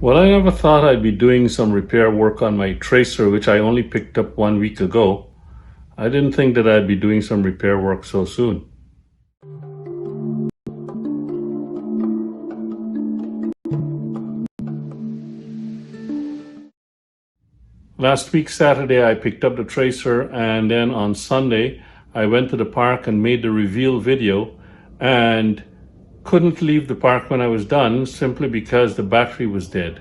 Well, I never thought I'd be doing some repair work on my Tracer, which I only picked up 1 week ago. I didn't think that I'd be doing some repair work so soon. Last week, Saturday, I picked up the Tracer, and then on Sunday, I went to the park and made the reveal video and couldn't leave the park when I was done simply because the battery was dead.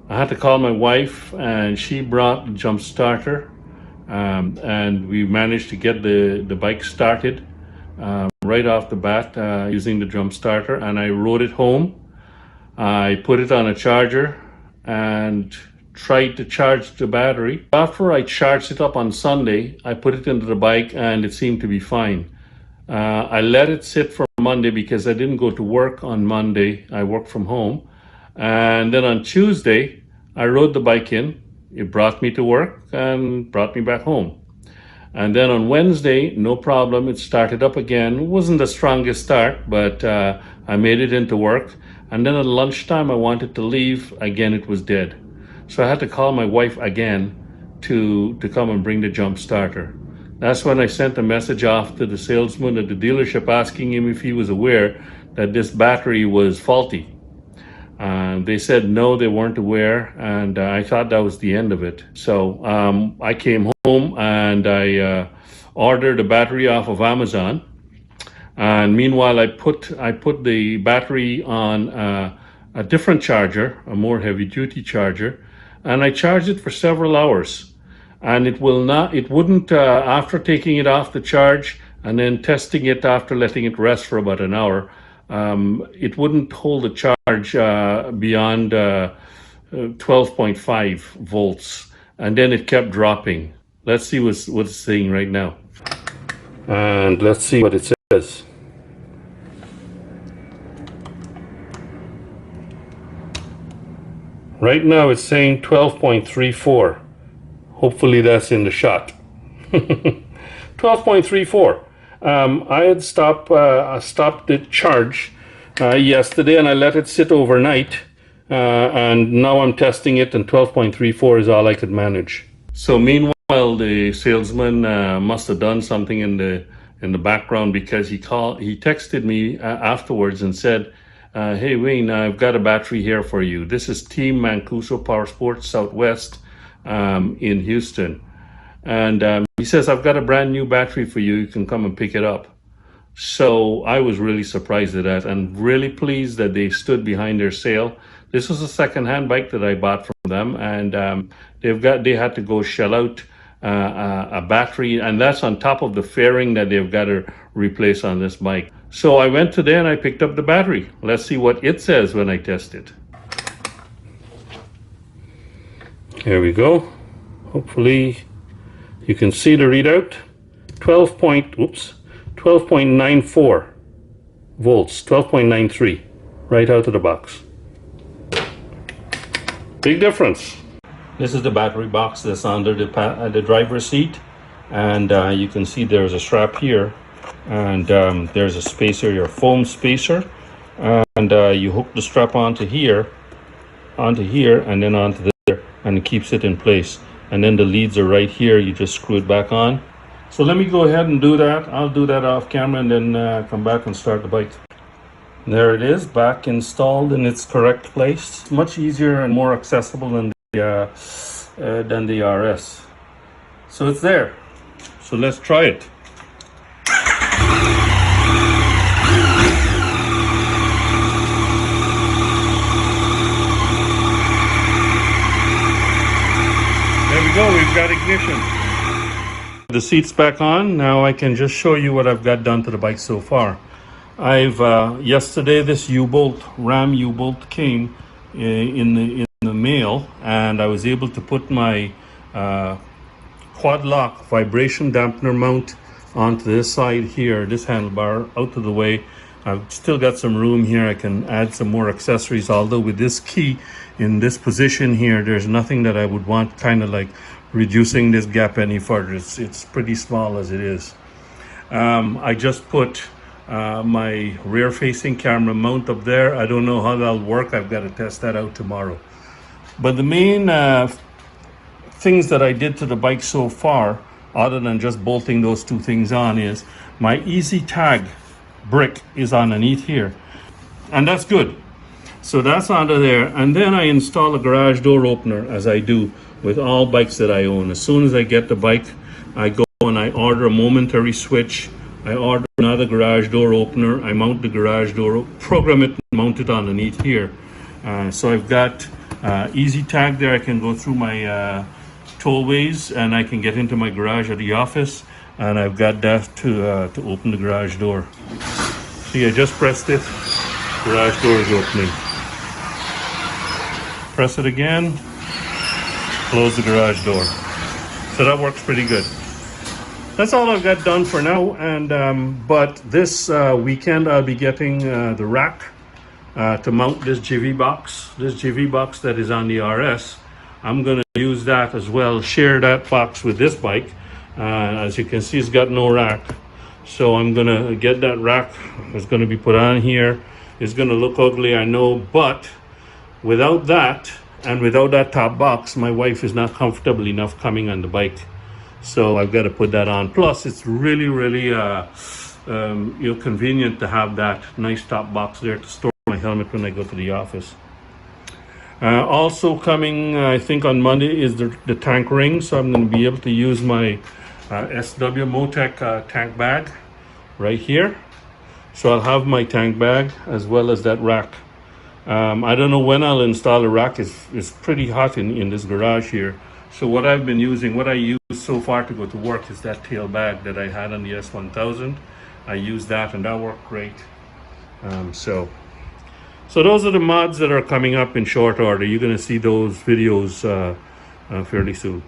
I had to call my wife, and she brought the jump starter, and we managed to get the bike started right off the bat using the jump starter, and I rode it home. I put it on a charger and tried to charge the battery. After I charged it up on Sunday, I put it into the bike and it seemed to be fine. I let it sit for Monday because I didn't go to work on Monday. I worked from home. And then on Tuesday, I rode the bike in. It brought me to work and brought me back home. And then on Wednesday, no problem, it started up again. It wasn't the strongest start, but I made it into work. And then at lunchtime, I wanted to leave. Again, it was dead. So I had to call my wife again to come and bring the jump starter. That's when I sent a message off to the salesman at the dealership asking him if he was aware that this battery was faulty. They said no, they weren't aware, and I thought that was the end of it. So I came home and I ordered a battery off of Amazon. And meanwhile, I put the battery on a different charger, a more heavy-duty charger, and I charged it for several hours. And it wouldn't, after taking it off the charge and then testing it after letting it rest for about an hour, it wouldn't hold the charge beyond 12.5 volts, and then it kept dropping. Let's see what it's saying right now. And let's see what it says. Right now it's saying 12.34. Hopefully that's in the shot. 12.34. I had stopped the charge yesterday and I let it sit overnight, and now I'm testing it, and 12.34 is all I could manage. So meanwhile, the salesman must have done something in the background, because he texted me afterwards and said, hey Wayne, I've got a battery here for you. This is Team Mancuso Power Sports Southwest in Houston. And he says, I've got a brand new battery for you. You can come and pick it up. So I was really surprised at that and really pleased that they stood behind their sale. This was a second-hand bike that I bought from them, and they had to go shell out a battery, and that's on top of the fairing that they've got to replace on this bike. So I went today and I picked up the battery. Let's see what it says when I test it. Here we go. Hopefully you can see the readout. 12.94 volts, 12.93 right out of the box. Big difference. This is the battery box that's under the driver's seat, and you can see there's a strap here, and there's a spacer, your foam spacer, and you hook the strap onto here, and then onto there, and it keeps it in place. And then the leads are right here. You just screw it back on. So let me go ahead and do that. I'll do that off camera and then come back and start the bike. There it is, back installed in its correct place. Much easier and more accessible than the RS. So it's there. So let's try it. There we go, we've got ignition. The seat's back on. Now I can just show you what I've got done to the bike so far. Yesterday this Ram U-bolt came in the mail, and I was able to put my quad lock vibration dampener mount onto this side here, this handlebar, out of the way. I've still got some room here. I can add some more accessories, although with this key in this position here, there's nothing that I would want kind of like reducing this gap any further. It's pretty small as it is. I just put my rear facing camera mount up there. I don't know how that'll work. I've got to test that out tomorrow. But the main things that I did to the bike so far, other than just bolting those two things on, is my EZTag brick is underneath here, and that's good. So that's under there, and then I install a garage door opener, as I do with all bikes that I own. As soon as I get the bike, I go and I order a momentary switch. I order another garage door opener. I mount the garage door, program it, and mount it underneath here. So I've got EZTag there. I can go through my tollways and I can get into my garage at the office, and I've got that to open the garage door. See, I just pressed it. Garage door is opening. Press it again, close the garage door. So that works pretty good. That's all I've got done for now. And but this weekend I'll be getting the rack to mount this JV box. This JV box that is on the RS. I'm going to use that as well, share that box with this bike. As you can see, it's got no rack. So I'm going to get that rack. It's going to be put on here. It's going to look ugly, I know, but without that and without that top box, my wife is not comfortable enough coming on the bike. So I've got to put that on. Plus, it's really, really convenient to have that nice top box there to store my helmet when I go to the office. Also coming, I think on Monday, is the tank ring. So I'm going to be able to use my SW Motec tank bag right here. So I'll have my tank bag as well as that rack. I don't know when I'll install a rack. It's pretty hot in this garage here. So what I've been using, what I use so far to go to work is that tail bag that I had on the S1000. I used that and that worked great. So those are the mods that are coming up in short order. You're going to see those videos fairly soon.